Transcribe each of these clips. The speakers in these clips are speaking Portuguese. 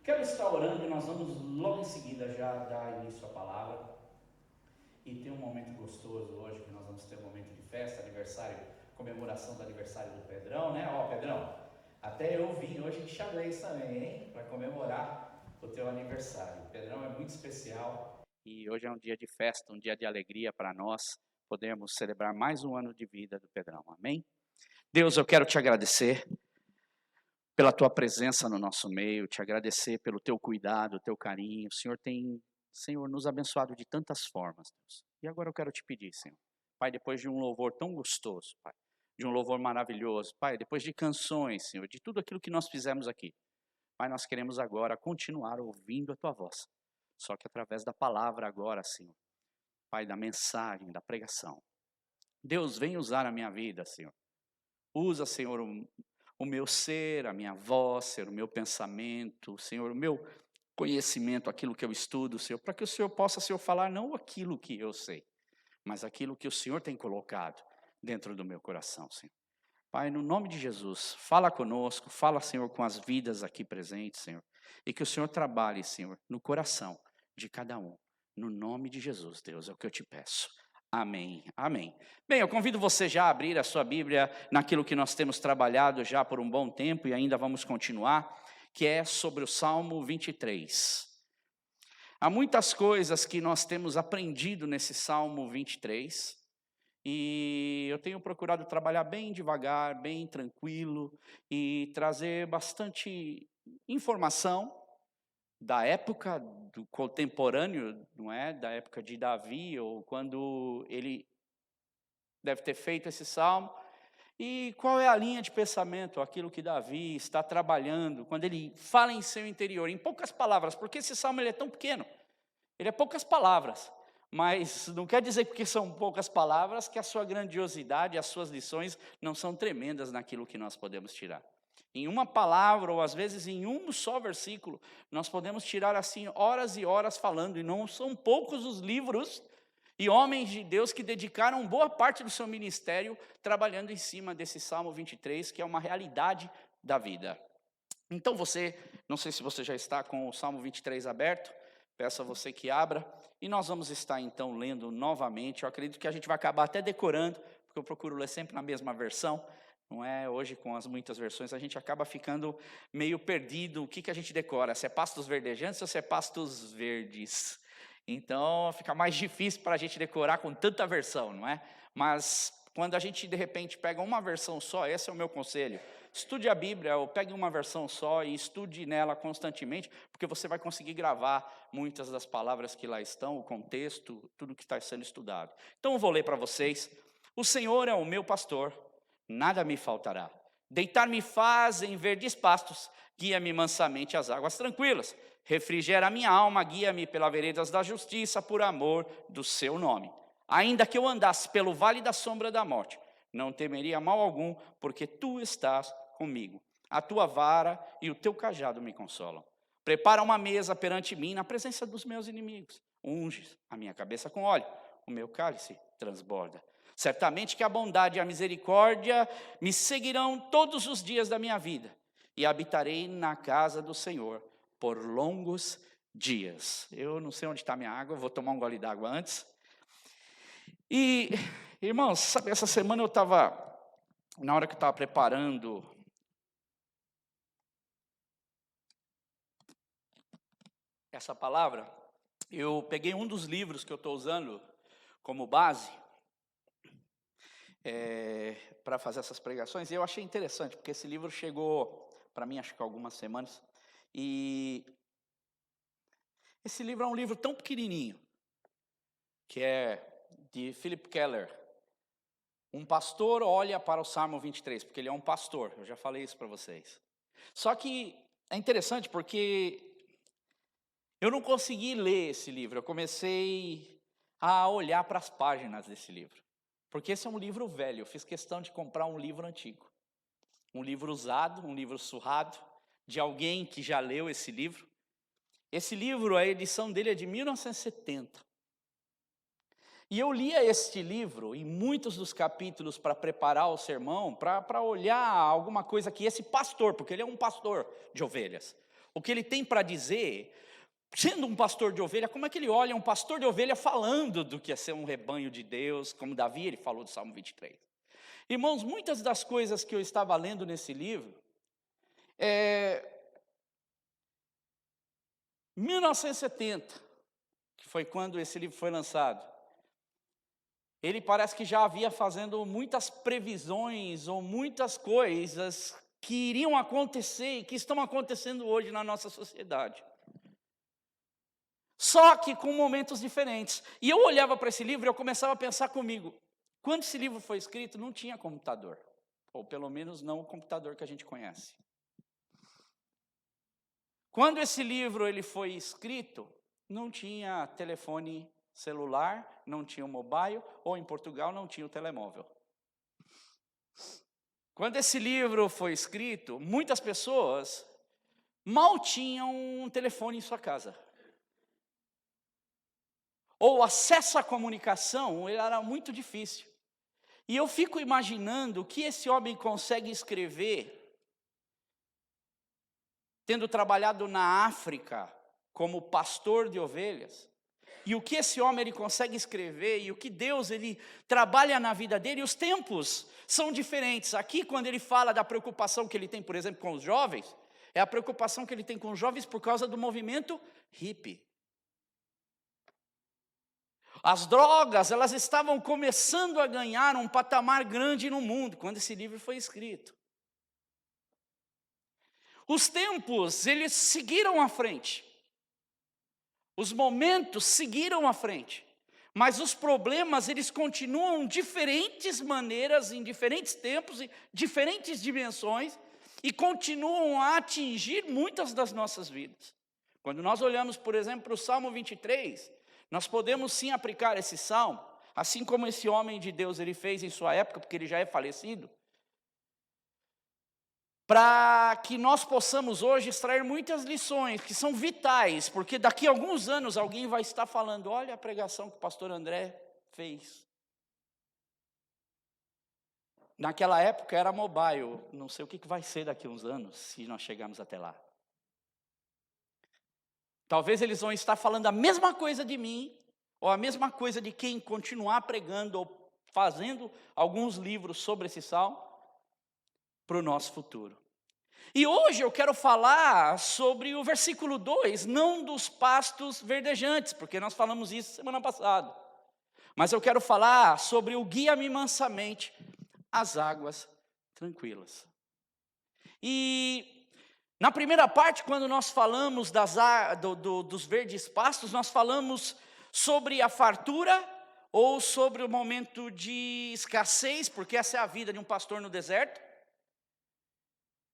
Quero estar orando e nós vamos logo em seguida já dar início à palavra. E tem um momento gostoso hoje, que nós vamos ter um momento de festa, aniversário, comemoração do aniversário do Pedrão, né? Ó, Pedrão, até eu vim hoje de xadrez também, hein? Para comemorar o teu aniversário. O Pedrão é muito especial. E hoje é um dia de festa, um dia de alegria para nós podermos celebrar mais um ano de vida do Pedrão, amém? Deus, eu quero te agradecer pela tua presença no nosso meio, te agradecer pelo teu cuidado, teu carinho. O Senhor tem, Senhor, nos abençoado de tantas formas, Deus. E agora eu quero te pedir, Senhor, Pai, depois de um louvor tão gostoso, Pai, de um louvor maravilhoso, Pai, depois de canções, Senhor, de tudo aquilo que nós fizemos aqui, Pai, nós queremos agora continuar ouvindo a tua voz, só que através da palavra agora, Senhor, Pai, da mensagem, da pregação. Deus, vem usar a minha vida, Senhor. Usa, Senhor, o meu ser, a minha voz, Senhor, o meu pensamento, Senhor, o meu conhecimento, aquilo que eu estudo, Senhor, para que o Senhor possa, Senhor, falar não aquilo que eu sei, mas aquilo que o Senhor tem colocado dentro do meu coração, Senhor. Pai, no nome de Jesus, fala conosco, fala, Senhor, com as vidas aqui presentes, Senhor, e que o Senhor trabalhe, Senhor, no coração de cada um. No nome de Jesus, Deus, é o que eu te peço. Amém, amém. Bem, eu convido você já a abrir a sua Bíblia naquilo que nós temos trabalhado já por um bom tempo e ainda vamos continuar, que é sobre o Salmo 23. Há muitas coisas que nós temos aprendido nesse Salmo 23 e eu tenho procurado trabalhar bem devagar, bem tranquilo e trazer bastante informação da época do contemporâneo, não é? Da época de Davi, ou quando ele deve ter feito esse salmo, e qual é a linha de pensamento, aquilo que Davi está trabalhando, quando ele fala em seu interior, em poucas palavras, porque esse salmo ele é tão pequeno, ele é poucas palavras, mas não quer dizer que porque são poucas palavras que a sua grandiosidade, as suas lições não são tremendas naquilo que nós podemos tirar. Em uma palavra, ou às vezes em um só versículo, nós podemos tirar assim horas e horas falando, e não são poucos os livros e homens de Deus que dedicaram boa parte do seu ministério trabalhando em cima desse Salmo 23, que é uma realidade da vida. Então você, não sei se você já está com o Salmo 23 aberto, peço a você que abra, e nós vamos estar então lendo novamente. Eu acredito que a gente vai acabar até decorando, porque eu procuro ler sempre na mesma versão, não é? Hoje, com as muitas versões, a gente acaba ficando meio perdido. O que a gente decora? Se é pastos verdejantes ou se é pastos verdes? Então, fica mais difícil para a gente decorar com tanta versão, não é? Mas, quando a gente, de repente, pega uma versão só, esse é o meu conselho. Estude a Bíblia, ou pegue uma versão só e estude nela constantemente, porque você vai conseguir gravar muitas das palavras que lá estão, o contexto, tudo que está sendo estudado. Então, eu vou ler para vocês. O Senhor é o meu pastor, nada me faltará. Deitar-me faz em verdes pastos, guia-me mansamente às águas tranquilas. Refrigera a minha alma, guia-me pelas veredas da justiça, por amor do seu nome. Ainda que eu andasse pelo vale da sombra da morte, não temeria mal algum, porque tu estás comigo. A tua vara e o teu cajado me consolam. Prepara uma mesa perante mim na presença dos meus inimigos. Unges a minha cabeça com óleo, o meu cálice transborda. Certamente que a bondade e a misericórdia me seguirão todos os dias da minha vida, e habitarei na casa do Senhor por longos dias. Eu não sei onde está minha água, vou tomar um gole d'água antes. E, irmãos, sabe, essa semana eu estava, na hora que eu estava preparando essa palavra, eu peguei um dos livros que eu estou usando como base para fazer essas pregações, e eu achei interessante, porque esse livro chegou para mim, acho que há algumas semanas, e esse livro é um livro tão pequenininho, que é de Philip Keller. Um pastor olha para o Salmo 23, porque ele é um pastor, eu já falei isso para vocês. Só que é interessante porque eu não consegui ler esse livro, eu comecei a olhar para as páginas desse livro. Porque esse é um livro velho, eu fiz questão de comprar um livro antigo. Um livro usado, um livro surrado, de alguém que já leu esse livro. Esse livro, a edição dele é de 1970. E eu lia este livro em muitos dos capítulos para preparar o sermão, para olhar alguma coisa que esse pastor, porque ele é um pastor de ovelhas, o que ele tem para dizer, sendo um pastor de ovelha, como é que ele olha um pastor de ovelha falando do que é ser um rebanho de Deus, como Davi, ele falou do Salmo 23. Irmãos, muitas das coisas que eu estava lendo nesse livro, 1970, que foi quando esse livro foi lançado, ele parece que já havia fazendo muitas previsões ou muitas coisas que iriam acontecer e que estão acontecendo hoje na nossa sociedade. Só que com momentos diferentes. E eu olhava para esse livro e eu começava a pensar comigo, quando esse livro foi escrito não tinha computador, ou pelo menos não o computador que a gente conhece. Quando esse livro ele foi escrito, não tinha telefone celular, não tinha o mobile, ou em Portugal não tinha o telemóvel. Quando esse livro foi escrito, muitas pessoas mal tinham um telefone em sua casa. Ou o acesso à comunicação ele era muito difícil. E eu fico imaginando o que esse homem consegue escrever, tendo trabalhado na África como pastor de ovelhas, e o que esse homem ele consegue escrever, e o que Deus ele trabalha na vida dele, e os tempos são diferentes. Aqui, quando ele fala da preocupação que ele tem, por exemplo, com os jovens, é a preocupação que ele tem com os jovens por causa do movimento hippie. As drogas, elas estavam começando a ganhar um patamar grande no mundo, quando esse livro foi escrito. Os tempos, eles seguiram à frente. Os momentos seguiram à frente. Mas os problemas, eles continuam diferentes maneiras, em diferentes tempos, em diferentes dimensões, e continuam a atingir muitas das nossas vidas. Quando nós olhamos, por exemplo, para o Salmo 23, nós podemos sim aplicar esse salmo, assim como esse homem de Deus ele fez em sua época, porque ele já é falecido, para que nós possamos hoje extrair muitas lições que são vitais, porque daqui a alguns anos alguém vai estar falando, olha a pregação que o pastor André fez. Naquela época era mobile, não sei o que vai ser daqui a uns anos, se nós chegarmos até lá. Talvez eles vão estar falando a mesma coisa de mim, ou a mesma coisa de quem continuar pregando, ou fazendo alguns livros sobre esse salmo, para o nosso futuro. E hoje eu quero falar sobre o versículo 2, não dos pastos verdejantes, porque nós falamos isso semana passada. Mas eu quero falar sobre o guia-me mansamente às águas tranquilas. E na primeira parte, quando nós falamos dos verdes pastos, nós falamos sobre a fartura ou sobre o momento de escassez, porque essa é a vida de um pastor no deserto,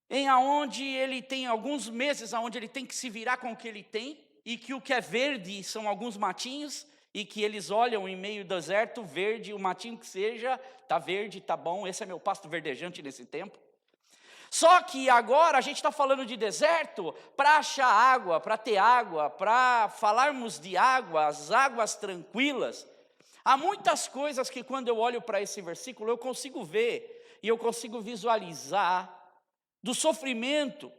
em aonde ele tem alguns meses aonde ele tem que se virar com o que ele tem, e que o que é verde são alguns matinhos, e que eles olham em meio do deserto, verde, o matinho que seja, está verde, está bom, esse é meu pasto verdejante nesse tempo. Só que agora a gente está falando de deserto para achar água, para ter água, para falarmos de água, as águas tranquilas. Há muitas coisas que quando eu olho para esse versículo eu consigo ver e eu consigo visualizar do sofrimento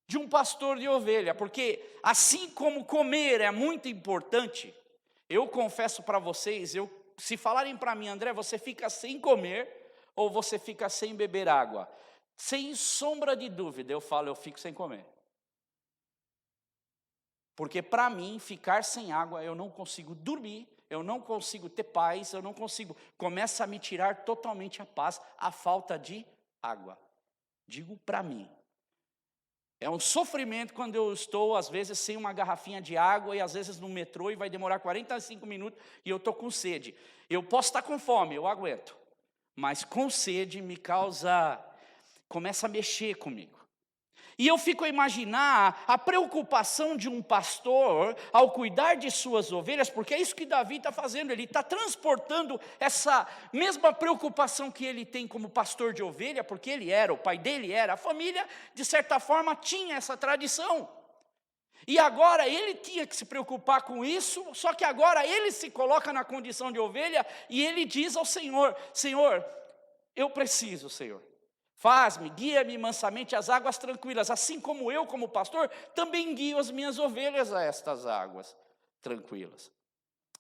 de um pastor de ovelha, porque assim como comer é muito importante, eu confesso para vocês, se falarem para mim, André, você fica sem comer ou você fica sem beber água? Sem sombra de dúvida, eu fico sem comer. Porque para mim, ficar sem água, eu não consigo dormir, eu não consigo ter paz, eu não consigo, começa a me tirar totalmente a paz, a falta de água. Digo para mim. É um sofrimento quando eu estou, às vezes, sem uma garrafinha de água, e às vezes no metrô, e vai demorar 45 minutos, e eu estou com sede. Eu posso estar com fome, eu aguento. Mas com sede me começa a mexer comigo. E eu fico a imaginar a preocupação de um pastor ao cuidar de suas ovelhas, porque é isso que Davi está fazendo, ele está transportando essa mesma preocupação que ele tem como pastor de ovelha, porque o pai dele era, a família, de certa forma, tinha essa tradição. E agora ele tinha que se preocupar com isso, só que agora ele se coloca na condição de ovelha, e ele diz ao Senhor, Senhor, eu preciso, Senhor. Faz-me, guia-me mansamente às águas tranquilas, assim como eu, como pastor, também guio as minhas ovelhas a estas águas tranquilas.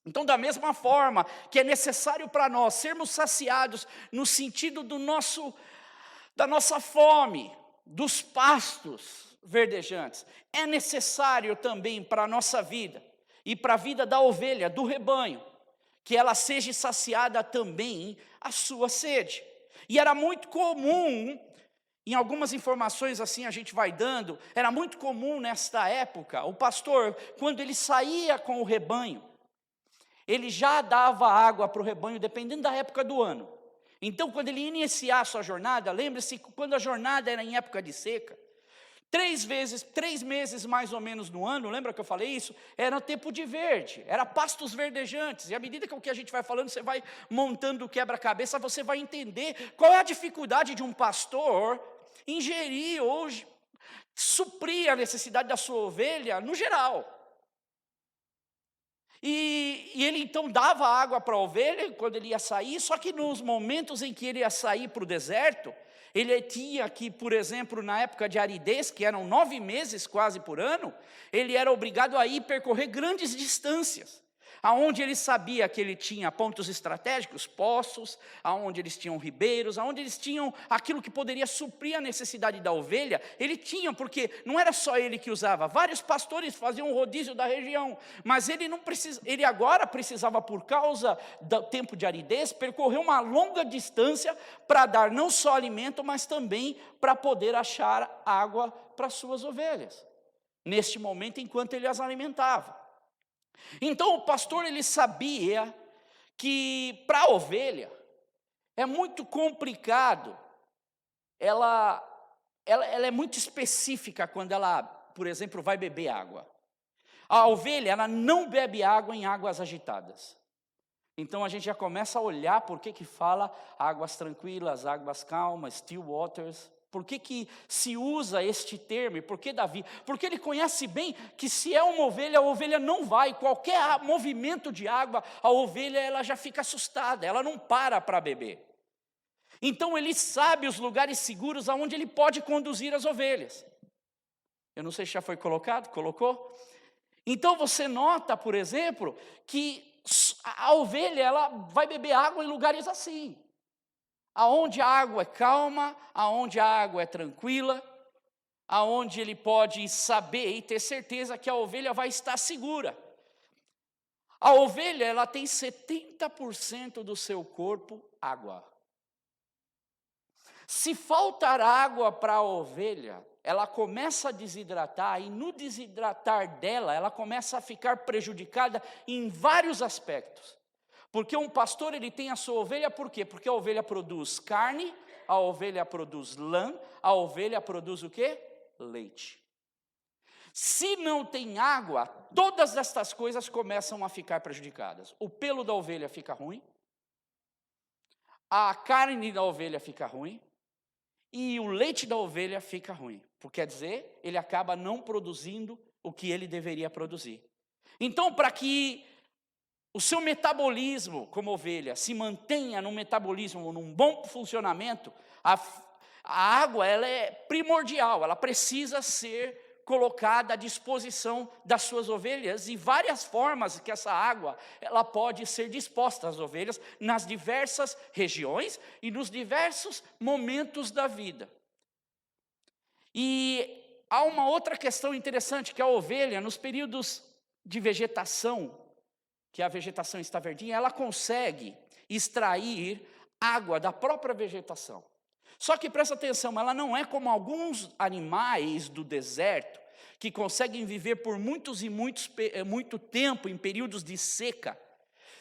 Então, da mesma forma que é necessário para nós sermos saciados no sentido da nossa fome, dos pastos verdejantes, é necessário também para a nossa vida e para a vida da ovelha, do rebanho, que ela seja saciada também a sua sede. E era muito comum, em algumas informações assim a gente vai dando, era muito comum nesta época, o pastor, quando ele saía com o rebanho, ele já dava água para o rebanho, dependendo da época do ano. Então, quando ele iniciar a sua jornada, lembre-se que quando a jornada era em época de seca, 3 meses mais ou menos no ano, lembra que eu falei isso? Era tempo de verde, era pastos verdejantes. E à medida que o que a gente vai falando, você vai montando o quebra-cabeça, você vai entender qual é a dificuldade de um pastor ingerir ou suprir a necessidade da sua ovelha no geral. E ele então dava água para a ovelha quando ele ia sair, só que nos momentos em que ele ia sair para o deserto, ele tinha que, por exemplo, na época de aridez, que eram 9 meses quase por ano, ele era obrigado a ir percorrer grandes distâncias, aonde ele sabia que ele tinha pontos estratégicos, poços, aonde eles tinham ribeiros, aonde eles tinham aquilo que poderia suprir a necessidade da ovelha, ele tinha, porque não era só ele que usava, vários pastores faziam um rodízio da região, mas ele agora precisava, por causa do tempo de aridez, percorrer uma longa distância para dar não só alimento, mas também para poder achar água para suas ovelhas, neste momento enquanto ele as alimentava. Então o pastor ele sabia que para a ovelha é muito complicado, ela é muito específica quando ela, por exemplo, vai beber água. A ovelha ela não bebe água em águas agitadas. Então a gente já começa a olhar por que fala águas tranquilas, águas calmas, still waters. Por que se usa este termo? E por que Davi? Porque ele conhece bem que se é uma ovelha, a ovelha não vai. Qualquer movimento de água, a ovelha ela já fica assustada, ela não para beber. Então ele sabe os lugares seguros aonde ele pode conduzir as ovelhas. Eu não sei se já foi colocado, colocou? Então você nota, por exemplo, que a ovelha ela vai beber água em lugares assim. Aonde a água é calma, aonde a água é tranquila, aonde ele pode saber e ter certeza que a ovelha vai estar segura. A ovelha, ela tem 70% do seu corpo água. Se faltar água para a ovelha, ela começa a desidratar, e no desidratar dela, ela começa a ficar prejudicada em vários aspectos. Porque um pastor ele tem a sua ovelha, por quê? Porque a ovelha produz carne, a ovelha produz lã, a ovelha produz o quê? Leite. Se não tem água, todas estas coisas começam a ficar prejudicadas. O pelo da ovelha fica ruim, a carne da ovelha fica ruim, e o leite da ovelha fica ruim. Porque quer dizer, ele acaba não produzindo o que ele deveria produzir. Então, para que o seu metabolismo como ovelha se mantenha num metabolismo, num bom funcionamento, a água ela é primordial, ela precisa ser colocada à disposição das suas ovelhas, e várias formas que essa água ela pode ser disposta às ovelhas nas diversas regiões e nos diversos momentos da vida. E há uma outra questão interessante, que a ovelha, nos períodos de vegetação, que a vegetação está verdinha, ela consegue extrair água da própria vegetação. Só que presta atenção, ela não é como alguns animais do deserto, que conseguem viver por muito tempo em períodos de seca,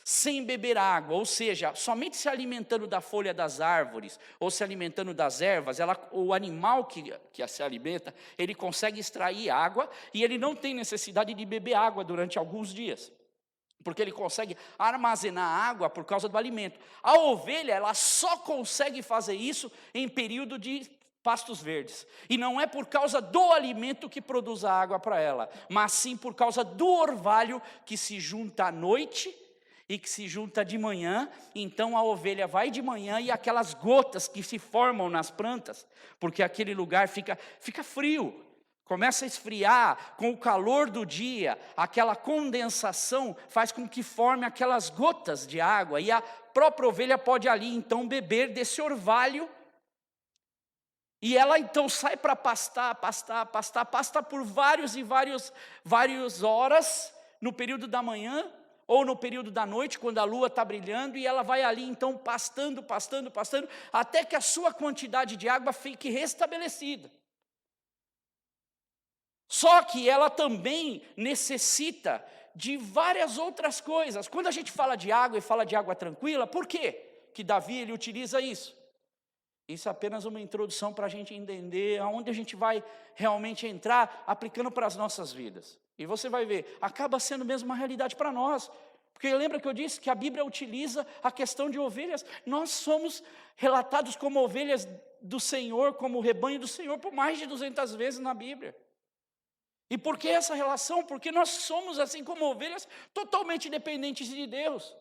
sem beber água, ou seja, somente se alimentando da folha das árvores, ou se alimentando das ervas, o animal que se alimenta, ele consegue extrair água, e ele não tem necessidade de beber água durante alguns dias, porque ele consegue armazenar água por causa do alimento. A ovelha, ela só consegue fazer isso em período de pastos verdes. E não é por causa do alimento que produz a água para ela, mas sim por causa do orvalho que se junta à noite e que se junta de manhã, então a ovelha vai de manhã e aquelas gotas que se formam nas plantas, porque aquele lugar fica frio, começa a esfriar com o calor do dia, aquela condensação faz com que forme aquelas gotas de água, e a própria ovelha pode ali então beber desse orvalho, e ela então sai para pasta por várias horas, no período da manhã, ou no período da noite, quando a lua está brilhando, e ela vai ali então pastando, até que a sua quantidade de água fique restabelecida. Só que ela também necessita de várias outras coisas. Quando a gente fala de água e fala de água tranquila, por quê que Davi ele utiliza isso? Isso é apenas uma introdução para a gente entender aonde a gente vai realmente entrar, aplicando para as nossas vidas. E você vai ver, acaba sendo mesmo uma realidade para nós. Porque lembra que eu disse que a Bíblia utiliza a questão de ovelhas? Nós somos relatados como ovelhas do Senhor, como o rebanho do Senhor, por mais de 200 vezes na Bíblia. E por que essa relação? Porque nós somos, assim como ovelhas, totalmente dependentes de Deus.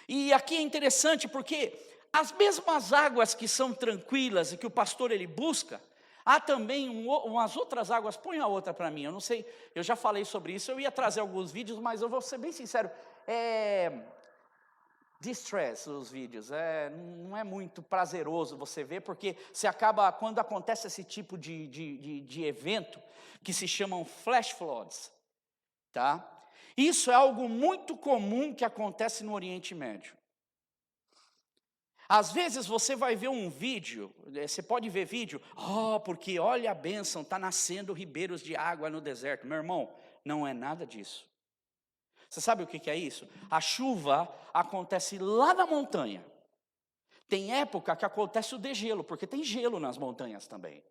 E aqui é interessante porque as mesmas águas que são tranquilas e que o pastor ele busca, há também umas outras águas. Põe a outra para mim, eu não sei, eu já falei sobre isso, eu ia trazer alguns vídeos, mas eu vou ser bem sincero, distress os vídeos, não é muito prazeroso você ver, porque você acaba, quando acontece esse tipo de evento, que se chamam flash floods, tá? Isso é algo muito comum que acontece no Oriente Médio. Às vezes você vai ver um vídeo, você pode ver vídeo, porque olha a bênção, está nascendo ribeiros de água no deserto. Meu irmão, não é nada disso. Você sabe o que é isso? A chuva acontece lá na montanha. Tem época que acontece o degelo, porque tem gelo nas montanhas também.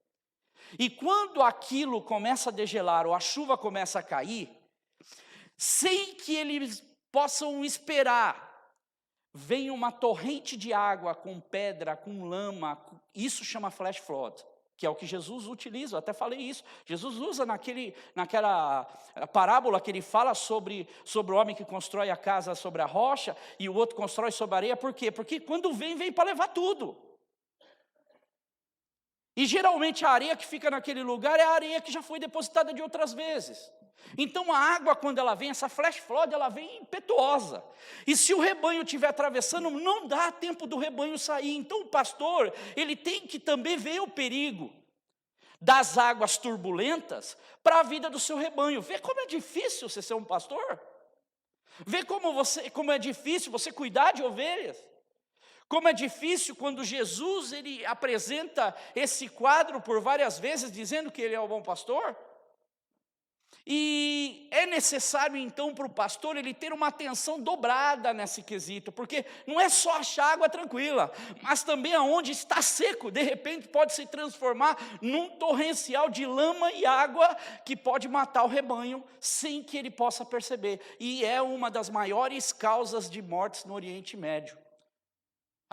E quando aquilo começa a degelar, ou a chuva começa a cair, sem que eles possam esperar, vem uma torrente de água com pedra, com lama, isso chama flash flood, que é o que Jesus utiliza, eu até falei isso. Jesus usa naquela parábola que ele fala sobre o homem que constrói a casa sobre a rocha, e o outro constrói sobre a areia. Por quê? Porque quando vem para levar tudo. E geralmente a areia que fica naquele lugar é a areia que já foi depositada de outras vezes. Então a água, quando ela vem, essa flash flood, ela vem impetuosa. E se o rebanho estiver atravessando, não dá tempo do rebanho sair. Então o pastor, ele tem que também ver o perigo das águas turbulentas para a vida do seu rebanho. Vê como é difícil você ser um pastor. Vê como é difícil você cuidar de ovelhas. Como é difícil quando Jesus ele apresenta esse quadro por várias vezes, dizendo que ele é o bom pastor. E é necessário então para o pastor ele ter uma atenção dobrada nesse quesito, porque não é só achar água tranquila, mas também aonde está seco, de repente pode se transformar num torrencial de lama e água que pode matar o rebanho sem que ele possa perceber. E é uma das maiores causas de mortes no Oriente Médio.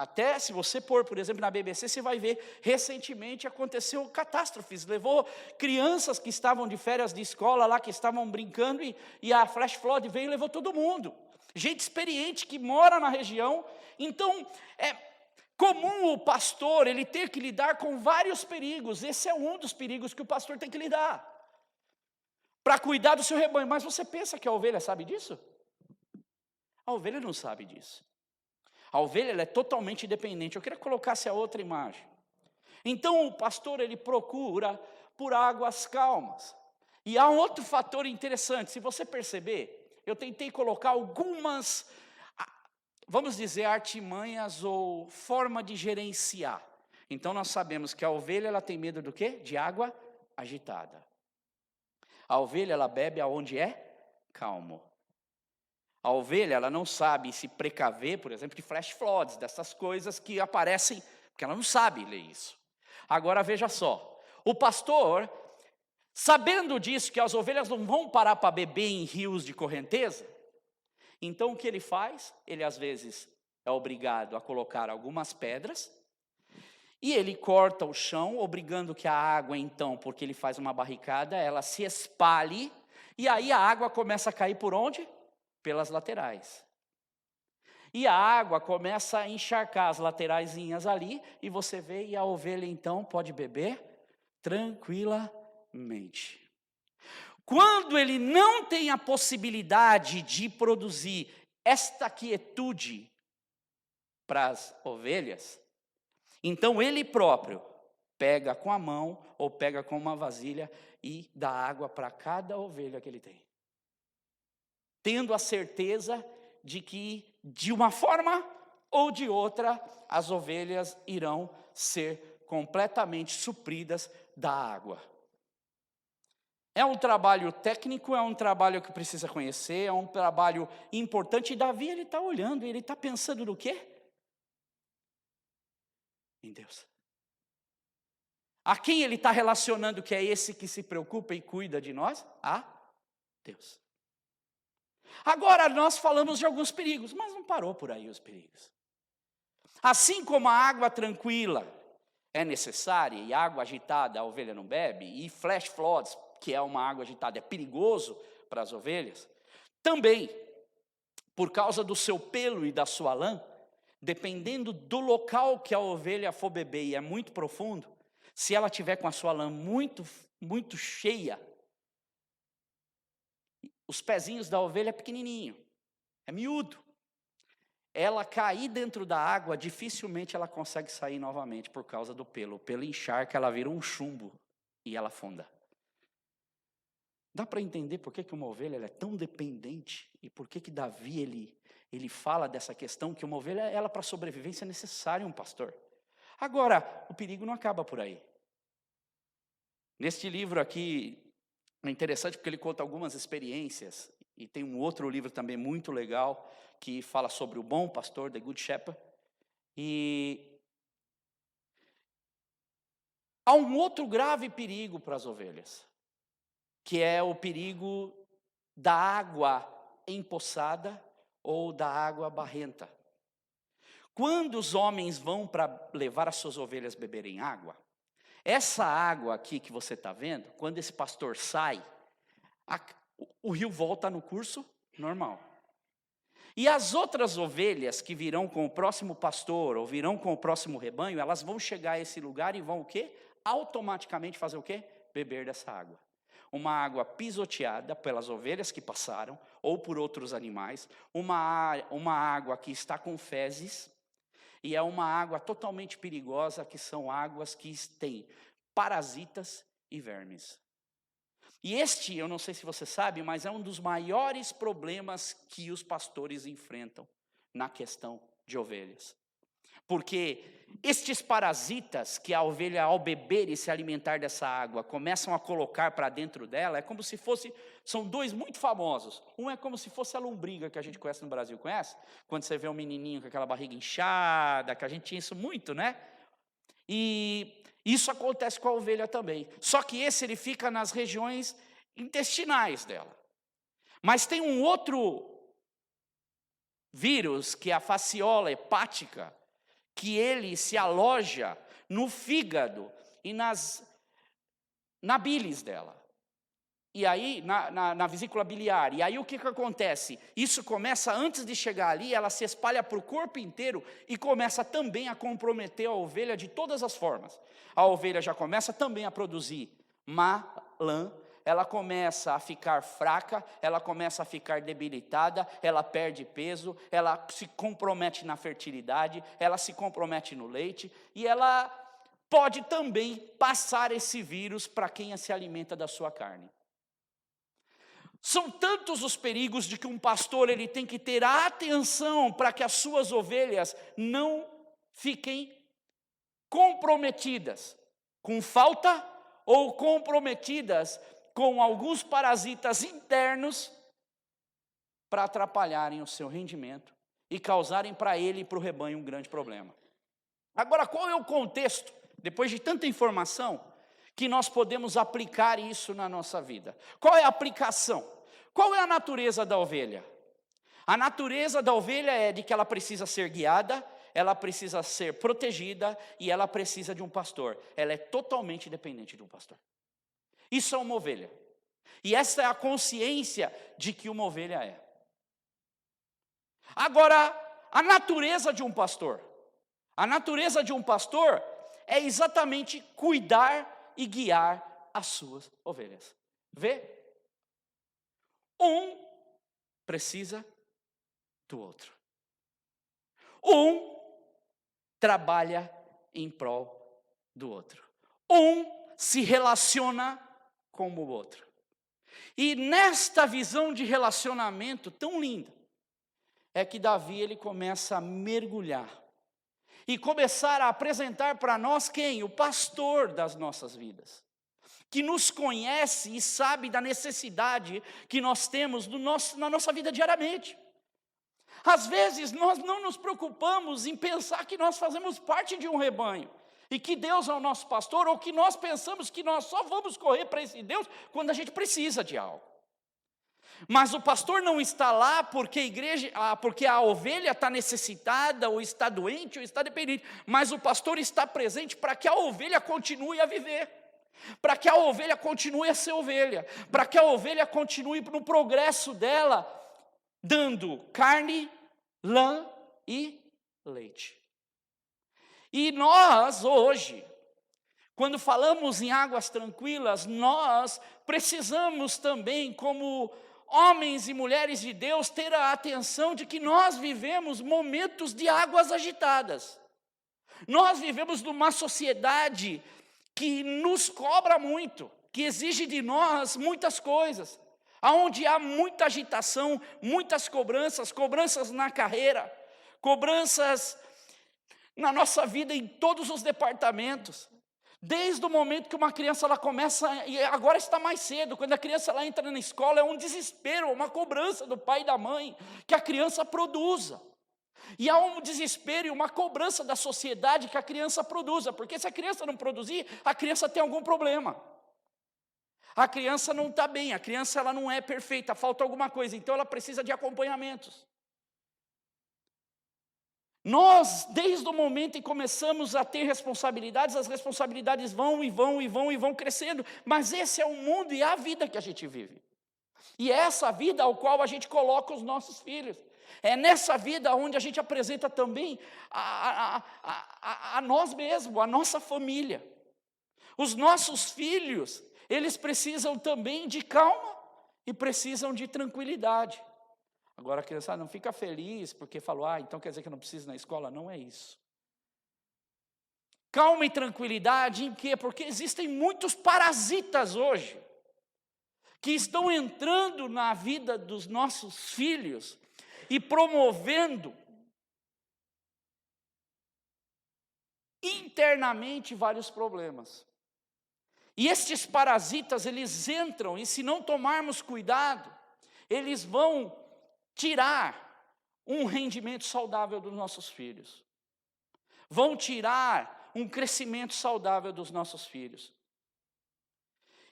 Até se você pôr, por exemplo, na BBC, você vai ver, recentemente aconteceu catástrofes, levou crianças que estavam de férias de escola lá, que estavam brincando, e a flash flood veio e levou todo mundo. Gente experiente que mora na região. Então, é comum o pastor, ele ter que lidar com vários perigos. Esse é um dos perigos que o pastor tem que lidar, para cuidar do seu rebanho. Mas você pensa que a ovelha sabe disso? A ovelha não sabe disso. A ovelha ela é totalmente dependente. Eu queria colocar essa outra imagem. Então o pastor ele procura por águas calmas. E há um outro fator interessante. Se você perceber, eu tentei colocar algumas, vamos dizer, artimanhas ou forma de gerenciar. Então nós sabemos que a ovelha ela tem medo do quê? De água agitada. A ovelha ela bebe aonde é calmo. A ovelha, ela não sabe se precaver, por exemplo, de flash floods, dessas coisas que aparecem, porque ela não sabe ler isso. Agora veja só, o pastor, sabendo disso, que as ovelhas não vão parar para beber em rios de correnteza, então o que ele faz? Ele às vezes é obrigado a colocar algumas pedras, e ele corta o chão, obrigando que a água então, porque ele faz uma barricada, ela se espalhe, e aí a água começa a cair por onde? pelas laterais. E a água começa a encharcar as lateraisinhas ali, e você vê, e a ovelha então pode beber tranquilamente. Quando ele não tem a possibilidade de produzir esta quietude para as ovelhas, então ele próprio pega com a mão ou pega com uma vasilha e dá água para cada ovelha que ele tem, tendo a certeza de que, de uma forma ou de outra, as ovelhas irão ser completamente supridas da água. É um trabalho técnico, é um trabalho que precisa conhecer, é um trabalho importante. E Davi, ele está olhando, ele está pensando no quê? Em Deus. A quem ele está relacionando que é esse que se preocupa e cuida de nós? A Deus. Agora nós falamos de alguns perigos, mas não parou por aí os perigos. Assim como a água tranquila é necessária e água agitada a ovelha não bebe, e flash floods, que é uma água agitada, é perigoso para as ovelhas, também, por causa do seu pelo e da sua lã, dependendo do local que a ovelha for beber, e é muito profundo, se ela tiver com a sua lã muito cheia, os pezinhos da ovelha é pequenininho, é miúdo. Ela cair dentro da água, dificilmente ela consegue sair novamente por causa do pelo. O pelo encharca, ela vira um chumbo e ela afunda. Dá para entender por que uma ovelha ela é tão dependente e por que Davi ele fala dessa questão que uma ovelha, ela para sobrevivência é necessário um pastor. Agora, o perigo não acaba por aí. Neste livro aqui, é interessante porque ele conta algumas experiências, e tem um outro livro também muito legal, que fala sobre o bom pastor, The Good Shepherd, e há um outro grave perigo para as ovelhas, que é o perigo da água empoçada ou da água barrenta. Quando os homens vão para levar as suas ovelhas beberem água, essa água aqui que você está vendo, quando esse pastor sai, o rio volta no curso normal. E as outras ovelhas que virão com o próximo pastor, ou virão com o próximo rebanho, elas vão chegar a esse lugar e vão o quê? Automaticamente fazer o quê? Beber dessa água. Uma água pisoteada pelas ovelhas que passaram, ou por outros animais, uma água que está com fezes, e é uma água totalmente perigosa, que são águas que têm parasitas e vermes. E este, eu não sei se você sabe, mas é um dos maiores problemas que os pastores enfrentam na questão de ovelhas. Porque estes parasitas que a ovelha, ao beber e se alimentar dessa água, começam a colocar para dentro dela, é como se fosse, são dois muito famosos. Um é como se fosse a lombriga que a gente conhece no Brasil, conhece? Quando você vê um menininho com aquela barriga inchada, que a gente tinha isso muito, né? E isso acontece com a ovelha também. Só que esse ele fica nas regiões intestinais dela. Mas tem um outro vírus, que é a fasciola hepática, que ele se aloja no fígado e na bilis dela. E aí, na vesícula biliar. E aí o que acontece? Isso começa, antes de chegar ali, ela se espalha para o corpo inteiro e começa também a comprometer a ovelha de todas as formas. A ovelha já começa também a produzir má lã, ela começa a ficar fraca, ela começa a ficar debilitada, ela perde peso, ela se compromete na fertilidade, ela se compromete no leite, e ela pode também passar esse vírus para quem se alimenta da sua carne. São tantos os perigos de que um pastor ele tem que ter atenção para que as suas ovelhas não fiquem comprometidas com falta ou comprometidas com alguns parasitas internos para atrapalharem o seu rendimento e causarem para ele e para o rebanho um grande problema. Agora, qual é o contexto, depois de tanta informação, que nós podemos aplicar isso na nossa vida? Qual é a aplicação? Qual é a natureza da ovelha? A natureza da ovelha é de que ela precisa ser guiada, ela precisa ser protegida e ela precisa de um pastor. Ela é totalmente dependente de um pastor. Isso é uma ovelha. E essa é a consciência de que uma ovelha é. Agora, a natureza de um pastor. A natureza de um pastor é exatamente cuidar e guiar as suas ovelhas. Vê? Um precisa do outro. Um trabalha em prol do outro. Um se relaciona com o outro. E nesta visão de relacionamento tão linda, é que Davi ele começa a mergulhar e começar a apresentar para nós quem? O pastor das nossas vidas, que nos conhece e sabe da necessidade que nós temos na nossa vida diariamente. Às vezes nós não nos preocupamos em pensar que nós fazemos parte de um rebanho, e que Deus é o nosso pastor, ou que nós pensamos que nós só vamos correr para esse Deus quando a gente precisa de algo. Mas o pastor não está lá porque a ovelha está necessitada, ou está doente, ou está dependente. Mas o pastor está presente para que a ovelha continue a viver, para que a ovelha continue a ser ovelha, para que a ovelha continue no progresso dela, dando carne, lã e leite. E nós hoje, quando falamos em águas tranquilas, nós precisamos também, como homens e mulheres de Deus, ter a atenção de que nós vivemos momentos de águas agitadas. Nós vivemos numa sociedade que nos cobra muito, que exige de nós muitas coisas, aonde há muita agitação, muitas cobranças na carreira, cobranças na nossa vida em todos os departamentos. Desde o momento que uma criança ela começa, e agora está mais cedo, quando a criança ela entra na escola, é um desespero, uma cobrança do pai e da mãe, que a criança produza. E há um desespero e uma cobrança da sociedade que a criança produza, porque se a criança não produzir, a criança tem algum problema. A criança não está bem, a criança ela não é perfeita, falta alguma coisa, então ela precisa de acompanhamentos. Nós, desde o momento em que começamos a ter responsabilidades, as responsabilidades vão crescendo, mas esse é o mundo e a vida que a gente vive. E é essa vida ao qual a gente coloca os nossos filhos. É nessa vida onde a gente apresenta também a nós mesmos, a nossa família. Os nossos filhos, eles precisam também de calma e precisam de tranquilidade. Agora a criança não fica feliz porque falou, então quer dizer que eu não preciso ir na escola? Não é isso. Calma e tranquilidade em quê? Porque existem muitos parasitas hoje, que estão entrando na vida dos nossos filhos e promovendo internamente vários problemas. E estes parasitas, eles entram, e se não tomarmos cuidado, eles vão tirar um rendimento saudável dos nossos filhos. Vão tirar um crescimento saudável dos nossos filhos.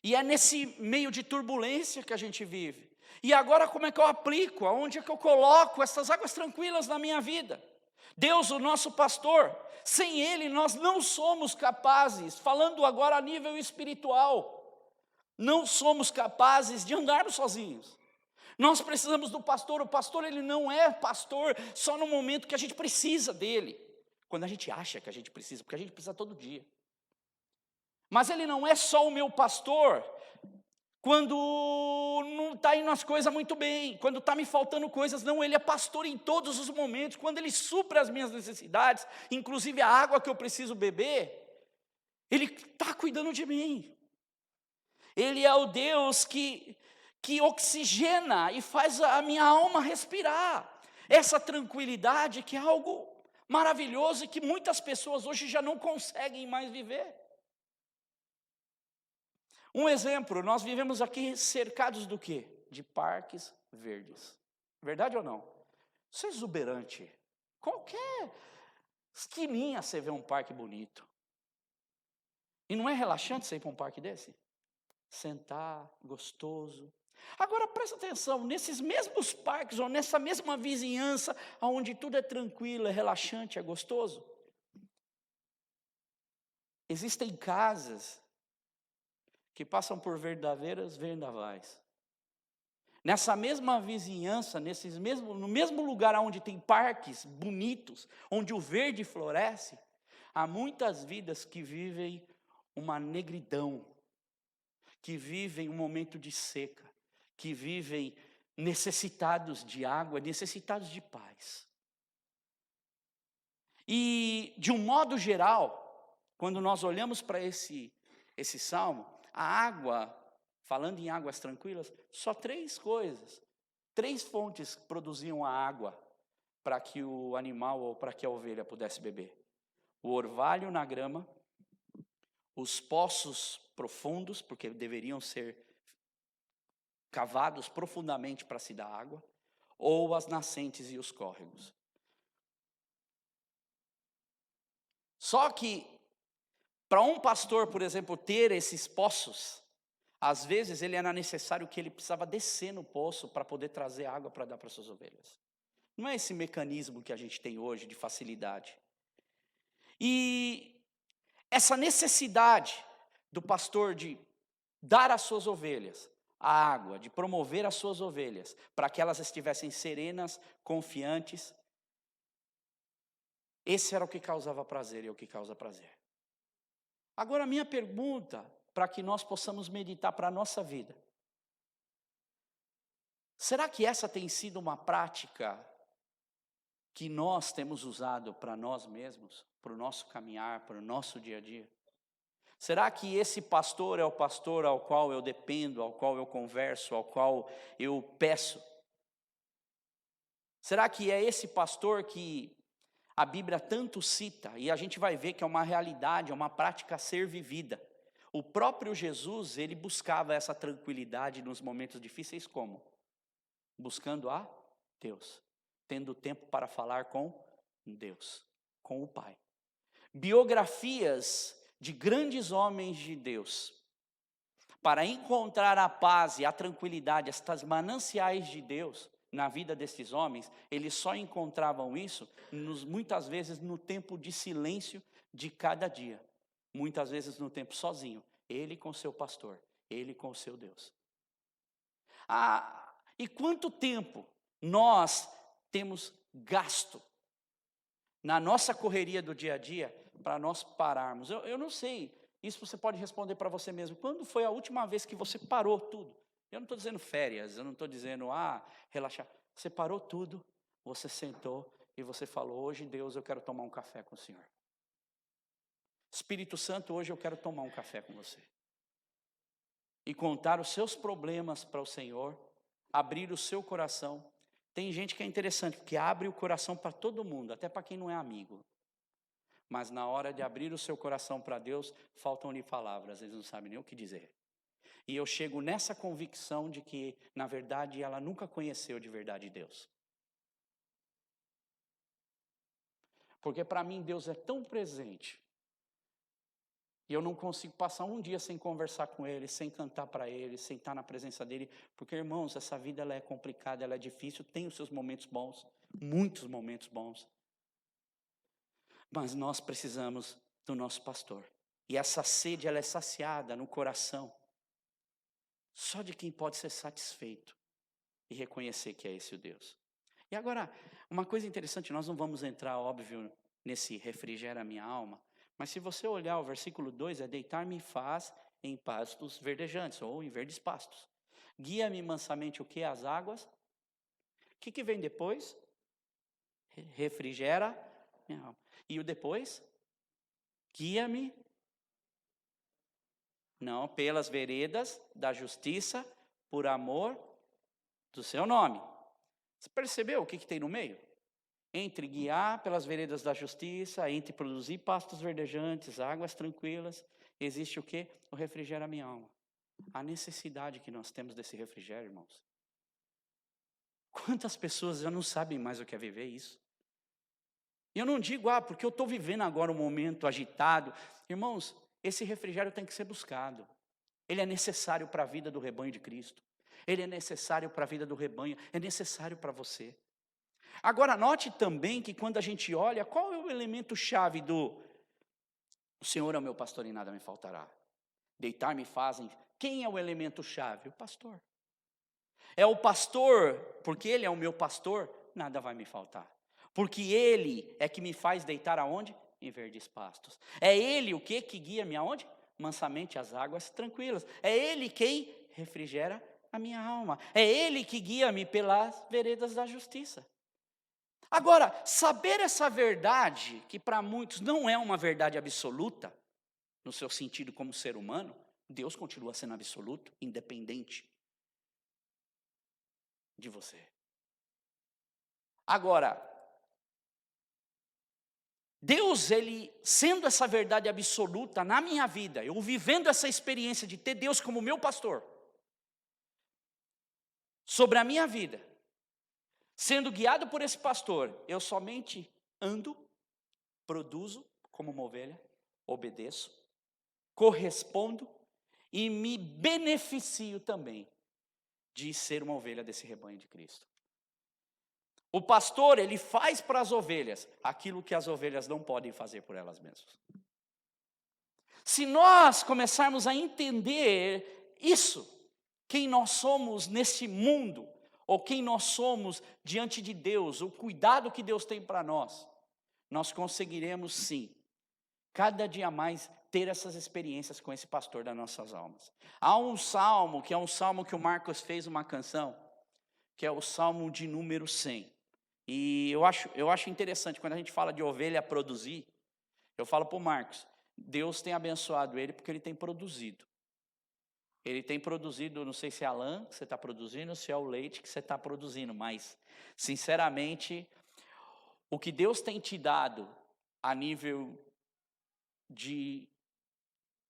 E é nesse meio de turbulência que a gente vive. E agora como é que eu aplico? Aonde é que eu coloco essas águas tranquilas na minha vida? Deus, o nosso pastor, sem Ele nós não somos capazes, falando agora a nível espiritual, não somos capazes de andarmos sozinhos. Nós precisamos do pastor. O pastor ele não é pastor só no momento que a gente precisa dele, quando a gente acha que a gente precisa, porque a gente precisa todo dia. Mas ele não é só o meu pastor quando não está indo as coisas muito bem, quando está me faltando coisas. Não, ele é pastor em todos os momentos, quando ele supre as minhas necessidades, inclusive a água que eu preciso beber, ele está cuidando de mim. Ele é o Deus que oxigena e faz a minha alma respirar. Essa tranquilidade que é algo maravilhoso e que muitas pessoas hoje já não conseguem mais viver. Um exemplo, nós vivemos aqui cercados do quê? De parques verdes. Verdade ou não? Isso é exuberante. Qualquer esquininha você vê um parque bonito. E não é relaxante você ir para um parque desse? Sentar, gostoso. Agora presta atenção, nesses mesmos parques, ou nessa mesma vizinhança, onde tudo é tranquilo, é relaxante, é gostoso, existem casas que passam por verdadeiras vendavais. nessa mesma vizinhança, no mesmo lugar onde tem parques bonitos, onde o verde floresce, há muitas vidas que vivem uma negridão, que vivem um momento de seca, que vivem necessitados de água, necessitados de paz. E, de um modo geral, quando nós olhamos para esse salmo, a água, falando em águas tranquilas, só 3 coisas, 3 fontes produziam a água para que o animal ou para que a ovelha pudesse beber. O orvalho na grama, os poços profundos, porque deveriam ser cavados profundamente para se dar água, ou as nascentes e os córregos. Só que, para um pastor, por exemplo, ter esses poços, às vezes ele era necessário que ele precisava descer no poço para poder trazer água para dar para suas ovelhas. Não é esse mecanismo que a gente tem hoje de facilidade. E essa necessidade do pastor de dar às suas ovelhas a água, de promover as suas ovelhas, para que elas estivessem serenas, confiantes, esse era o que causava prazer e é o que causa prazer. Agora, a minha pergunta, para que nós possamos meditar para a nossa vida: será que essa tem sido uma prática que nós temos usado para nós mesmos, para o nosso caminhar, para o nosso dia a dia? Será que esse pastor é o pastor ao qual eu dependo, ao qual eu converso, ao qual eu peço? Será que é esse pastor que a Bíblia tanto cita, e a gente vai ver que é uma realidade, é uma prática a ser vivida? O próprio Jesus, ele buscava essa tranquilidade nos momentos difíceis como? Buscando a Deus, tendo tempo para falar com Deus, com o Pai. Biografias de grandes homens de Deus, para encontrar a paz e a tranquilidade, estas mananciais de Deus na vida desses homens, eles só encontravam isso, muitas vezes, no tempo de silêncio de cada dia. Muitas vezes no tempo sozinho, ele com seu pastor, ele com seu Deus. E quanto tempo nós temos gasto na nossa correria do dia a dia para nós pararmos? Eu não sei, isso você pode responder para você mesmo. Quando foi a última vez que você parou tudo? Eu não estou dizendo férias, eu não estou dizendo, relaxar. Você parou tudo, você sentou e você falou: hoje, Deus, eu quero tomar um café com o Senhor. Espírito Santo, hoje eu quero tomar um café com você. E contar os seus problemas para o Senhor, abrir o seu coração. Tem gente que é interessante, porque abre o coração para todo mundo, até para quem não é amigo. Mas na hora de abrir o seu coração para Deus, faltam-lhe palavras, eles não sabem nem o que dizer. E eu chego nessa convicção de que, na verdade, ela nunca conheceu de verdade Deus. Porque para mim Deus é tão presente, e eu não consigo passar um dia sem conversar com Ele, sem cantar para Ele, sem estar na presença dEle. Porque, irmãos, essa vida ela é complicada, ela é difícil, tem os seus momentos bons, muitos momentos bons. Mas nós precisamos do nosso pastor. E essa sede ela é saciada no coração só de quem pode ser satisfeito e reconhecer que é esse o Deus. E agora, uma coisa interessante, nós não vamos entrar, óbvio, nesse refrigera a minha alma, mas se você olhar o versículo 2, é deitar-me faz em pastos verdejantes, ou em verdes pastos. Guia-me mansamente o que? As águas. O que vem depois? Refrigera minha alma. E o depois? Guia-me. Não, pelas veredas da justiça, por amor do seu nome. Você percebeu o que tem no meio? Entre guiar pelas veredas da justiça, entre produzir pastos verdejantes, águas tranquilas, existe o quê? O refrigério a minha alma. A necessidade que nós temos desse refrigério, irmãos. Quantas pessoas já não sabem mais o que é viver isso? E eu não digo, porque eu estou vivendo agora um momento agitado. Irmãos, esse refrigério tem que ser buscado. Ele é necessário para a vida do rebanho de Cristo. Ele é necessário para a vida do rebanho. É necessário para você. Agora, note também que quando a gente olha, qual é o elemento chave do o Senhor é o meu pastor e nada me faltará? Deitar-me fazem. Quem é o elemento chave? O pastor. É o pastor, porque ele é o meu pastor, nada vai me faltar. Porque ele é que me faz deitar aonde? Em verdes pastos. É ele o que guia-me aonde? Mansamente às águas tranquilas. É ele quem refrigera a minha alma. É ele que guia-me pelas veredas da justiça. Agora, saber essa verdade, que para muitos não é uma verdade absoluta, no seu sentido como ser humano, Deus continua sendo absoluto, independente de você. Agora, Deus, ele sendo essa verdade absoluta na minha vida, eu vivendo essa experiência de ter Deus como meu pastor, sobre a minha vida, sendo guiado por esse pastor, eu somente ando, produzo como uma ovelha, obedeço, correspondo e me beneficio também de ser uma ovelha desse rebanho de Cristo. O pastor, ele faz para as ovelhas aquilo que as ovelhas não podem fazer por elas mesmas. Se nós começarmos a entender isso, quem nós somos nesse mundo, ou quem nós somos diante de Deus, o cuidado que Deus tem para nós conseguiremos sim, cada dia mais, ter essas experiências com esse pastor das nossas almas. Há um salmo, que é um salmo que o Marcos fez uma canção, que é o salmo de número 100. E eu acho interessante, quando a gente fala de ovelha produzir, eu falo para o Marcos, Deus tem abençoado ele porque ele tem produzido. Ele tem produzido, não sei se é a lã que você está produzindo, ou se é o leite que você está produzindo, mas, sinceramente, o que Deus tem te dado a nível de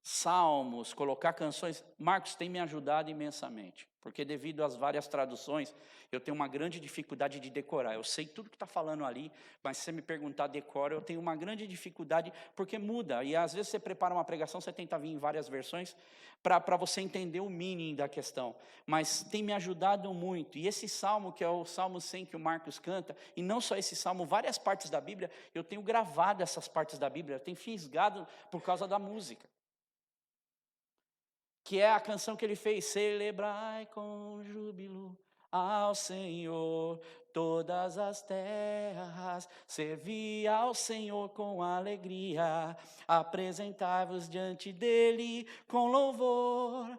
salmos, colocar canções, Marcos tem me ajudado imensamente, porque devido às várias traduções, eu tenho uma grande dificuldade de decorar. Eu sei tudo que está falando ali, mas se você me perguntar decora, eu tenho uma grande dificuldade, porque muda, e às vezes você prepara uma pregação, você tenta vir em várias versões, para você entender o meaning da questão, mas tem me ajudado muito, e esse salmo, que é o Salmo 100 que o Marcos canta, e não só esse salmo, várias partes da Bíblia, eu tenho gravado essas partes da Bíblia, eu tenho fisgado por causa da música, que é a canção que ele fez, celebrai com júbilo ao Senhor todas as terras, servi ao Senhor com alegria, apresentai-vos diante dele com louvor.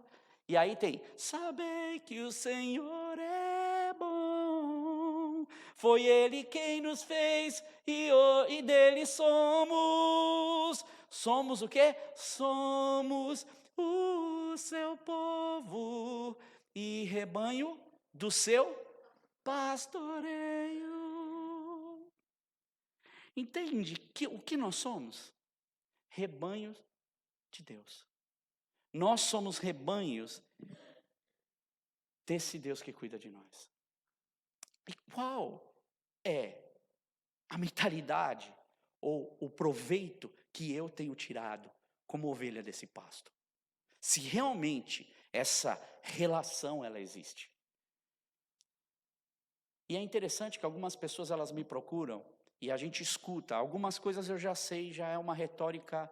E aí tem, sabei que o Senhor é bom, foi ele quem nos fez e dele somos. Somos o quê? Somos o seu povo e rebanho do seu pastoreio. Entende o que nós somos? Rebanhos de Deus. Nós somos rebanhos desse Deus que cuida de nós. E qual é a mentalidade ou o proveito que eu tenho tirado como ovelha desse pasto? Se realmente essa relação ela existe. E é interessante que algumas pessoas elas me procuram e a gente escuta. Algumas coisas eu já sei, já é uma retórica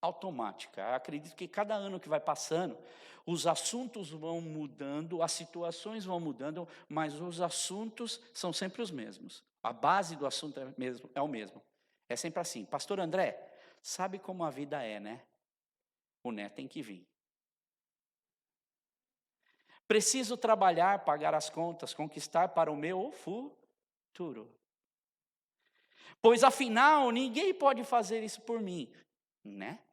automática. Eu acredito que cada ano que vai passando, os assuntos vão mudando, as situações vão mudando, mas os assuntos são sempre os mesmos. A base do assunto é o mesmo. É sempre assim, pastor André, sabe como a vida é, né? O neto tem que vir. Preciso trabalhar, pagar as contas, conquistar para o meu futuro. Pois afinal, ninguém pode fazer isso por mim, né?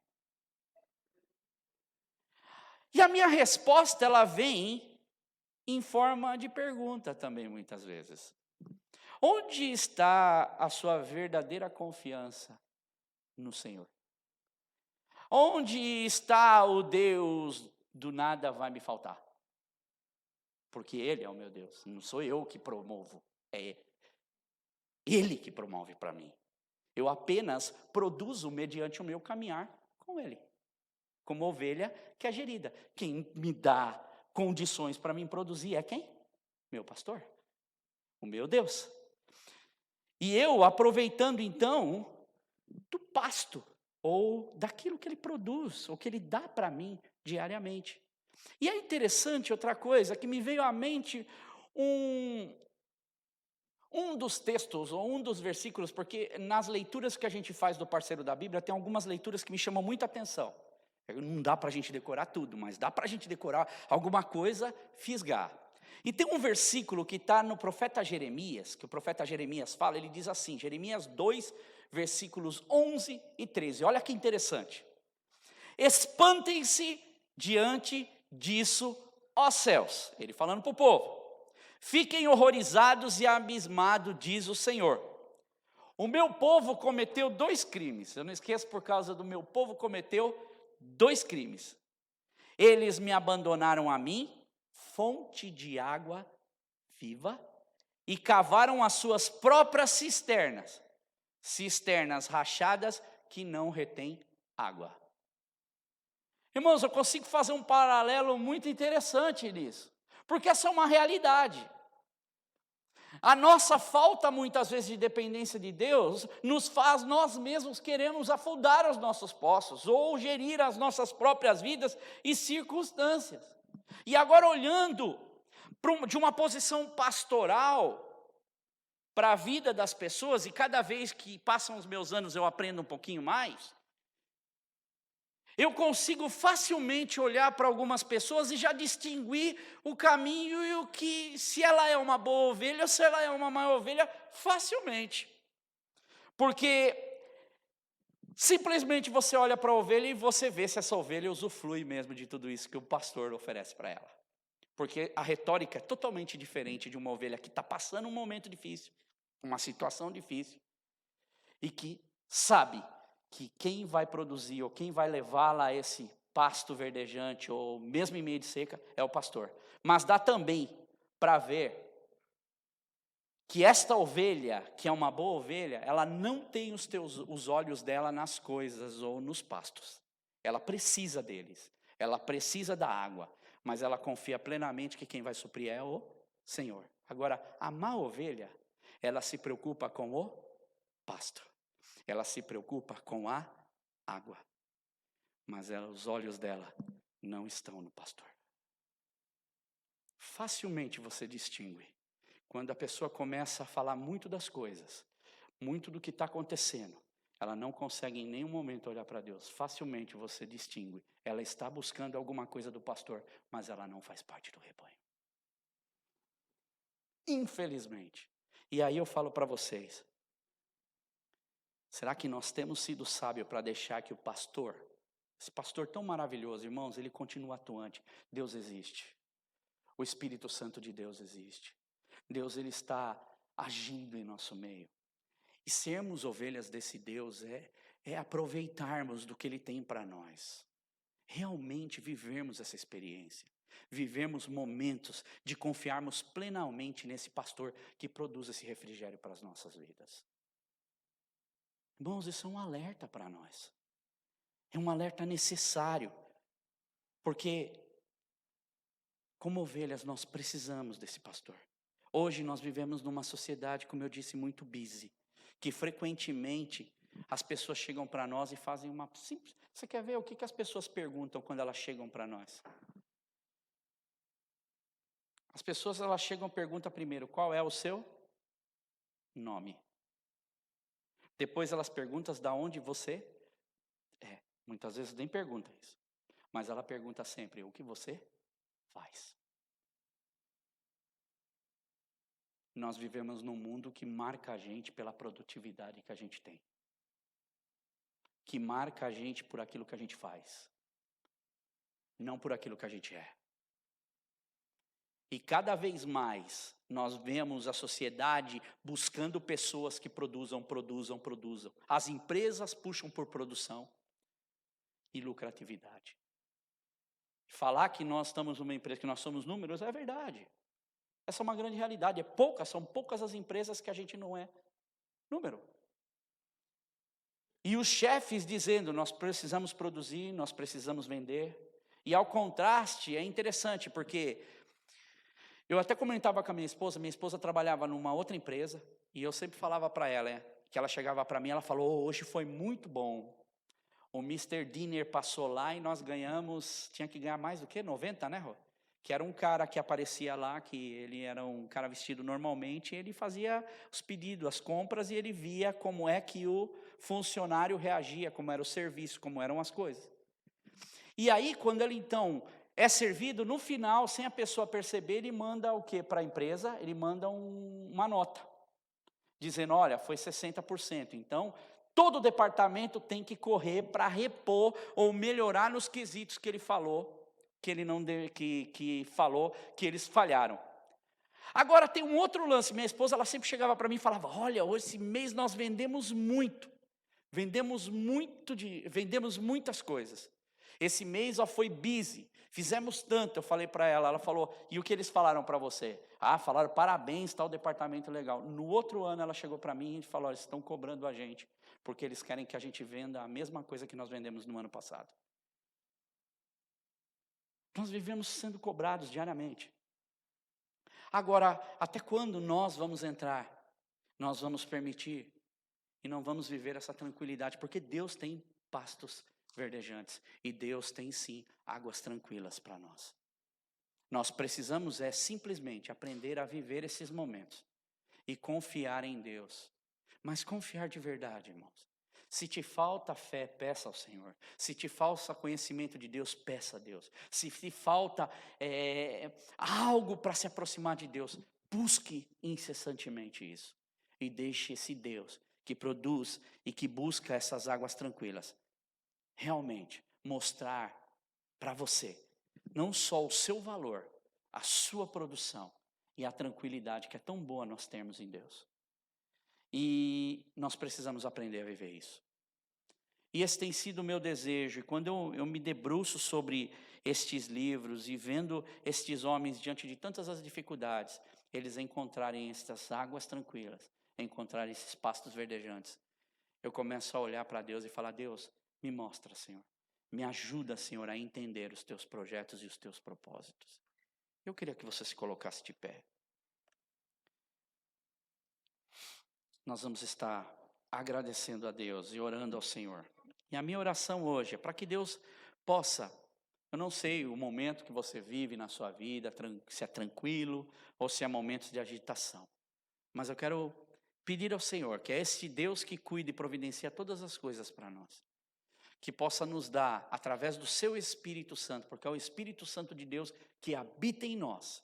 E a minha resposta, ela vem em forma de pergunta também, muitas vezes. Onde está a sua verdadeira confiança no Senhor? Onde está o Deus do nada vai me faltar? Porque Ele é o meu Deus, não sou eu que promovo, é Ele que promove para mim. Eu apenas produzo mediante o meu caminhar com Ele, como ovelha que é gerida. Quem me dá condições para mim produzir é quem? Meu pastor, o meu Deus. E eu aproveitando então do pasto, ou daquilo que Ele produz, ou que Ele dá para mim diariamente. E é interessante outra coisa, que me veio à mente um dos textos, ou um dos versículos, porque nas leituras que a gente faz do Parceiro da Bíblia, tem algumas leituras que me chamam muita atenção. Não dá para a gente decorar tudo, mas dá para a gente decorar alguma coisa, fisgar. E tem um versículo que está no profeta Jeremias, que o profeta Jeremias fala, ele diz assim, Jeremias 2, versículos 11 e 13. Olha que interessante. Espantem-se diante disso, ó céus. Ele falando para o povo. Fiquem horrorizados e abismados, diz o Senhor. O meu povo cometeu 2 crimes. Eu não esqueço, por causa do meu povo cometeu 2 crimes. Eles me abandonaram a mim, fonte de água viva, e cavaram as suas próprias cisternas, cisternas rachadas que não retêm água. Irmãos, eu consigo fazer um paralelo muito interessante nisso, porque essa é uma realidade. A nossa falta, muitas vezes, de dependência de Deus, nos faz nós mesmos queremos afundar os nossos poços, ou gerir as nossas próprias vidas e circunstâncias. E agora, olhando de uma posição pastoral para a vida das pessoas, e cada vez que passam os meus anos eu aprendo um pouquinho mais, eu consigo facilmente olhar para algumas pessoas e já distinguir o caminho e o que, se ela é uma boa ovelha ou se ela é uma má ovelha, facilmente. Porque simplesmente você olha para a ovelha e você vê se essa ovelha usufrui mesmo de tudo isso que o pastor oferece para ela. Porque a retórica é totalmente diferente de uma ovelha que está passando um momento difícil, uma situação difícil, e que sabe que quem vai produzir ou quem vai levá-la a esse pasto verdejante ou mesmo em meio de seca é o pastor. Mas dá também para ver que esta ovelha, que é uma boa ovelha, ela não tem os olhos dela nas coisas ou nos pastos. Ela precisa deles, ela precisa da água, mas ela confia plenamente que quem vai suprir é o Senhor. Agora, a má ovelha, ela se preocupa com o pasto. Ela se preocupa com a água, mas os olhos dela não estão no pastor. Facilmente você distingue. Quando a pessoa começa a falar muito das coisas, muito do que está acontecendo, ela não consegue em nenhum momento olhar para Deus. Facilmente você distingue. Ela está buscando alguma coisa do pastor, mas ela não faz parte do rebanho. Infelizmente. E aí eu falo para vocês, será que nós temos sido sábios para deixar que o pastor, esse pastor tão maravilhoso, irmãos, ele continua atuante. Deus existe. O Espírito Santo de Deus existe. Deus, ele está agindo em nosso meio. E sermos ovelhas desse Deus é aproveitarmos do que ele tem para nós. Realmente vivermos essa experiência. Vivermos momentos de confiarmos plenamente nesse pastor que produz esse refrigério para as nossas vidas. Irmãos, isso é um alerta para nós. É um alerta necessário. Porque, como ovelhas, nós precisamos desse pastor. Hoje nós vivemos numa sociedade, como eu disse, muito busy. Que frequentemente as pessoas chegam para nós e fazem uma simples... Você quer ver o que as pessoas perguntam quando elas chegam para nós? As pessoas, elas chegam e perguntam primeiro, qual é o seu nome? Depois elas perguntam de onde você é. Muitas vezes nem pergunta isso. Mas ela pergunta sempre, o que você faz? Nós vivemos num mundo que marca a gente pela produtividade que a gente tem. Que marca a gente por aquilo que a gente faz. Não por aquilo que a gente é. E cada vez mais nós vemos a sociedade buscando pessoas que produzam. As empresas puxam por produção e lucratividade. Falar que nós estamos numa empresa, que nós somos números, é verdade. Essa é uma grande realidade. São poucas as empresas que a gente não é número. E os chefes dizendo, nós precisamos produzir, nós precisamos vender. E ao contraste, é interessante, porque eu até comentava com a minha esposa trabalhava numa outra empresa, e eu sempre falava para ela, que ela chegava para mim, ela falou, hoje foi muito bom. O Mr. Dinner passou lá e nós ganhamos, tinha que ganhar mais do que 90, né, Rô? Que era um cara que aparecia lá, que ele era um cara vestido normalmente, ele fazia os pedidos, as compras, e ele via como é que o funcionário reagia, como era o serviço, como eram as coisas. E aí, quando ele então é servido, no final, sem a pessoa perceber, ele manda o quê para a empresa? Ele manda uma nota, dizendo, olha, foi 60%. Então, todo o departamento tem que correr para repor ou melhorar nos quesitos que ele falou, que ele não deu, que falou que eles falharam. Agora tem um outro lance. Minha esposa, ela sempre chegava para mim e falava, olha, hoje esse mês nós vendemos muitas coisas. Esse mês foi busy, fizemos tanto. Eu falei para ela falou, e o que eles falaram para você? Falaram, parabéns, tal departamento legal. No outro ano ela chegou para mim e falou, eles estão cobrando a gente, porque eles querem que a gente venda a mesma coisa que nós vendemos no ano passado. Nós vivemos sendo cobrados diariamente. Agora, até quando nós vamos entrar? Nós vamos permitir e não vamos viver essa tranquilidade, porque Deus tem pastos verdejantes e Deus tem sim águas tranquilas para nós. Nós precisamos simplesmente aprender a viver esses momentos e confiar em Deus, mas confiar de verdade, irmãos. Se te falta fé, peça ao Senhor. Se te falta conhecimento de Deus, peça a Deus. Se te falta algo para se aproximar de Deus, busque incessantemente isso. E deixe esse Deus que produz e que busca essas águas tranquilas, realmente mostrar para você, não só o seu valor, a sua produção e a tranquilidade que é tão boa nós termos em Deus. E nós precisamos aprender a viver isso. E esse tem sido o meu desejo. E quando eu me debruço sobre estes livros e vendo estes homens diante de tantas as dificuldades, eles encontrarem estas águas tranquilas, encontrarem esses pastos verdejantes, eu começo a olhar para Deus e falar, Deus, me mostra, Senhor. Me ajuda, Senhor, a entender os teus projetos e os teus propósitos. Eu queria que você se colocasse de pé. Nós vamos estar agradecendo a Deus e orando ao Senhor. E a minha oração hoje é para que Deus possa, eu não sei o momento que você vive na sua vida, se é tranquilo ou se é momentos de agitação. Mas eu quero pedir ao Senhor, que é este Deus que cuida e providencia todas as coisas para nós, que possa nos dar, através do seu Espírito Santo, porque é o Espírito Santo de Deus que habita em nós,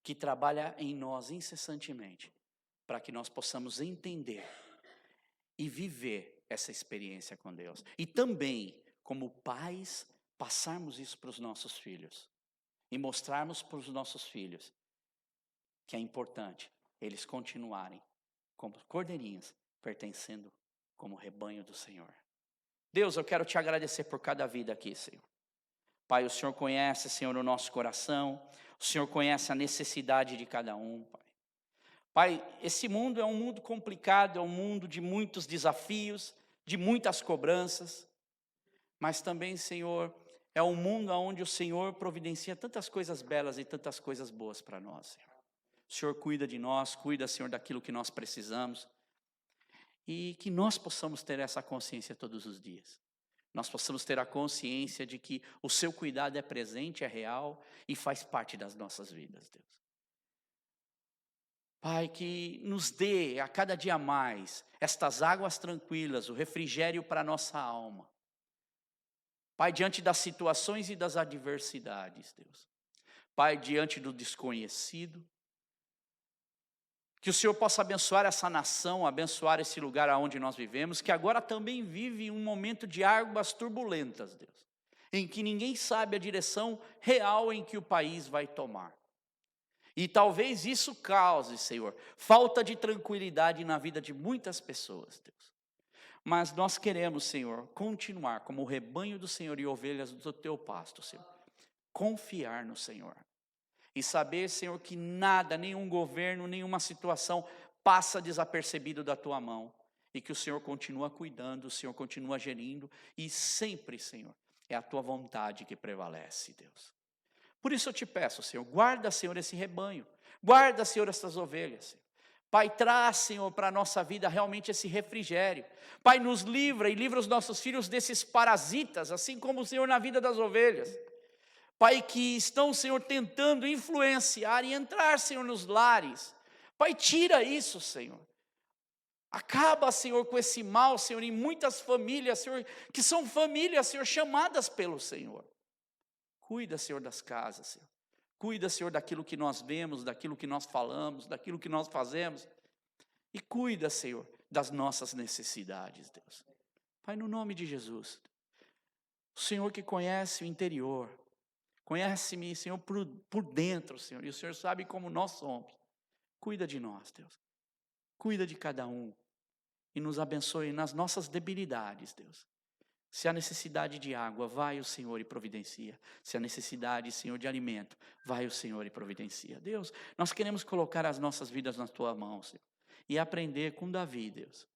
que trabalha em nós incessantemente, para que nós possamos entender e viver essa experiência com Deus. E também, como pais, passarmos isso para os nossos filhos. E mostrarmos para os nossos filhos que é importante eles continuarem como cordeirinhos, pertencendo como rebanho do Senhor. Deus, eu quero te agradecer por cada vida aqui, Senhor. Pai, o Senhor conhece, Senhor, o nosso coração. O Senhor conhece a necessidade de cada um, Pai. Pai, esse mundo é um mundo complicado, é um mundo de muitos desafios, de muitas cobranças. Mas também, Senhor, é um mundo onde o Senhor providencia tantas coisas belas e tantas coisas boas para nós, Senhor. O Senhor cuida de nós, cuida, Senhor, daquilo que nós precisamos. E que nós possamos ter essa consciência todos os dias. Nós possamos ter a consciência de que o seu cuidado é presente, é real e faz parte das nossas vidas, Deus. Pai, que nos dê a cada dia mais estas águas tranquilas, o refrigério para a nossa alma. Pai, diante das situações e das adversidades, Deus. Pai, diante do desconhecido. Que o Senhor possa abençoar essa nação, abençoar esse lugar onde nós vivemos, que agora também vive um momento de águas turbulentas, Deus, em que ninguém sabe a direção real em que o país vai tomar. E talvez isso cause, Senhor, falta de tranquilidade na vida de muitas pessoas, Deus. Mas nós queremos, Senhor, continuar como o rebanho do Senhor e ovelhas do teu pasto, Senhor. Confiar no Senhor. E saber, Senhor, que nada, nenhum governo, nenhuma situação passa desapercebido da tua mão. E que o Senhor continua cuidando, o Senhor continua gerindo. E sempre, Senhor, é a tua vontade que prevalece, Deus. Por isso eu te peço, Senhor, guarda, Senhor, esse rebanho. Guarda, Senhor, essas ovelhas, Senhor. Pai, traz, Senhor, para a nossa vida realmente esse refrigério. Pai, nos livra e livra os nossos filhos desses parasitas, assim como o Senhor na vida das ovelhas. Pai, que estão, Senhor, tentando influenciar e entrar, Senhor, nos lares. Pai, tira isso, Senhor. Acaba, Senhor, com esse mal, Senhor, em muitas famílias, Senhor, que são famílias, Senhor, chamadas pelo Senhor. Cuida, Senhor, das casas, Senhor. Cuida, Senhor, daquilo que nós vemos, daquilo que nós falamos, daquilo que nós fazemos. E cuida, Senhor, das nossas necessidades, Deus. Pai, no nome de Jesus. O Senhor que conhece o interior, conhece-me, Senhor, por dentro, Senhor. E o Senhor sabe como nós somos. Cuida de nós, Deus. Cuida de cada um. E nos abençoe nas nossas debilidades, Deus. Se há necessidade de água, vai o Senhor e providencia. Se há necessidade, Senhor, de alimento, vai o Senhor e providencia. Deus, nós queremos colocar as nossas vidas na Tua mão, Senhor. E aprender com Davi, Deus.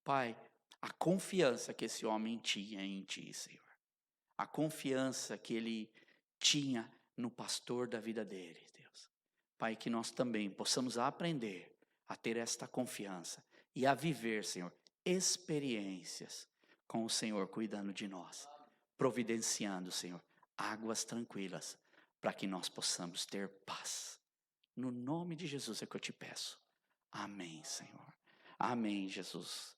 Pai, a confiança que esse homem tinha em Ti, Senhor. A confiança que ele tinha no pastor da vida dele, Deus. Pai, que nós também possamos aprender a ter esta confiança e a viver, Senhor, experiências com o Senhor cuidando de nós, providenciando, Senhor, águas tranquilas, para que nós possamos ter paz. No nome de Jesus é que eu te peço. Amém, Senhor. Amém, Jesus.